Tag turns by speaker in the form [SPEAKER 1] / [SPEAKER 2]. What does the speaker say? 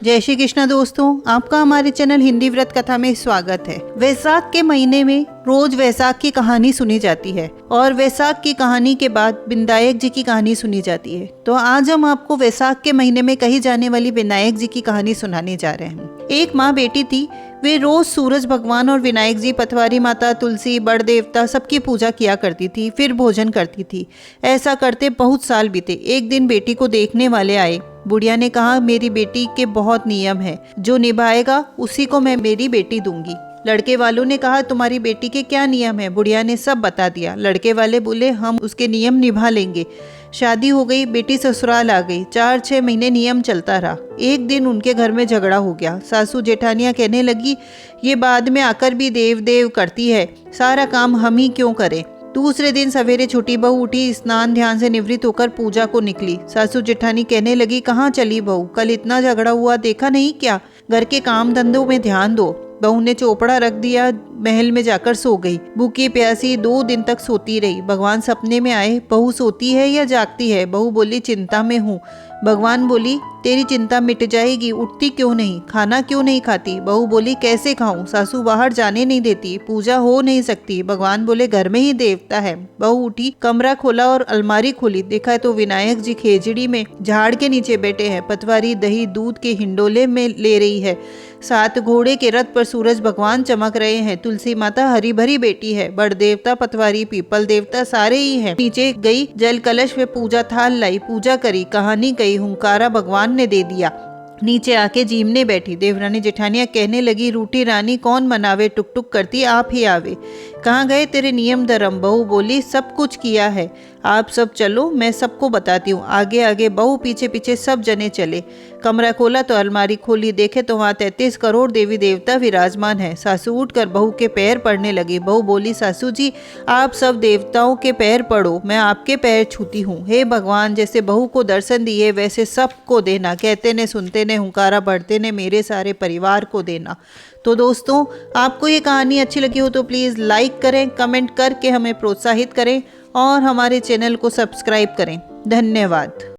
[SPEAKER 1] जय श्री कृष्ण दोस्तों, आपका हमारे चैनल हिंदी व्रत कथा में स्वागत है। वैसाख के महीने में रोज वैसाख की कहानी सुनी जाती है और वैसाख की कहानी के बाद विनायक जी की कहानी सुनी जाती है। तो आज हम आपको वैसाख के महीने में कही जाने वाली विनायक जी की कहानी सुनाने जा रहे हैं। एक माँ बेटी थी। वे रोज सूरज भगवान और विनायक जी, पथवारी माता, तुलसी, बड़ देवता सबकी पूजा किया करती थी, फिर भोजन करती थी। ऐसा करते बहुत साल बीते। एक दिन बेटी को देखने वाले आए। बुढ़िया ने कहा, मेरी बेटी के बहुत नियम है, जो निभाएगा उसी को मैं मेरी बेटी दूंगी। लड़के वालों ने कहा, तुम्हारी बेटी के क्या नियम है? बुढ़िया ने सब बता दिया। लड़के वाले बोले, हम उसके नियम निभा लेंगे। शादी हो गई, बेटी ससुराल आ गई। 4-6 महीने नियम चलता रहा। एक दिन उनके घर में झगड़ा हो गया। सासू जेठानियां कहने लगी, ये बाद में आकर भी देव देव करती है, सारा काम हम ही क्यों करें। दूसरे दिन सवेरे छोटी बहू उठी, स्नान ध्यान से निवृत्त होकर पूजा को निकली। सासू जेठानी कहने लगी, कहाँ चली बहू? कल इतना झगड़ा हुआ, देखा नहीं क्या? घर के काम धंधों में ध्यान दो। बहू ने चोपड़ा रख दिया, महल में जाकर सो गई। भूखी प्यासी 2 दिन तक सोती रही। भगवान सपने में आए, बहू सोती है या जागती है? बहू बोली, चिंता में हूँ। भगवान बोली, तेरी चिंता मिट जाएगी, उठती क्यों नहीं? खाना क्यों नहीं खाती? बहू बोली, कैसे खाऊं? सासू बाहर जाने नहीं देती, पूजा हो नहीं सकती। भगवान बोले, घर में ही देवता है। बहू उठी, कमरा खोला और अलमारी खोली। देखा तो विनायक जी खेजड़ी में झाड़ के नीचे बैठे हैं। पतवारी दही दूध के हिंडोले में ले रही है। 7 घोड़े के रथ पर सूरज भगवान चमक रहे हैं। तुलसी माता हरी भरी बेटी है। बड़ देवता, पतवारी, पीपल देवता सारे ही हैं। नीचे गई, जल कलश में पूजा थाल लाई, पूजा करी, कहानी कही, हुंकारा भगवान ने दे दिया। नीचे आके जीमने बैठी। देवरानी जेठानियां कहने लगी, रूठी रानी कौन मनावे, टुक टुक करती आप ही आवे। कहाँ गए तेरे नियम धर्म? बहू बोली, सब कुछ किया है, आप सब चलो, मैं सबको बताती हूँ। आगे आगे बहू, पीछे पीछे सब जने चले। कमरा खोला तो अलमारी खोली, देखे तो वहाँ 33 करोड़ देवी देवता विराजमान है। सासू उठकर बहू के पैर पड़ने लगी। बहू बोली, सासू जी आप सब देवताओं के पैर पड़ो, मैं आपके पैर छूती हूँ। हे भगवान, जैसे बहू को दर्शन दिए वैसे सबको देना। कहते ने सुनते ने, हुंकारा बढ़ते ने, मेरे सारे परिवार को देना। तो दोस्तों, आपको ये कहानी अच्छी लगी हो तो प्लीज़ लाइक करें, कमेंट करके हमें प्रोत्साहित करें और हमारे चैनल को सब्सक्राइब करें। धन्यवाद।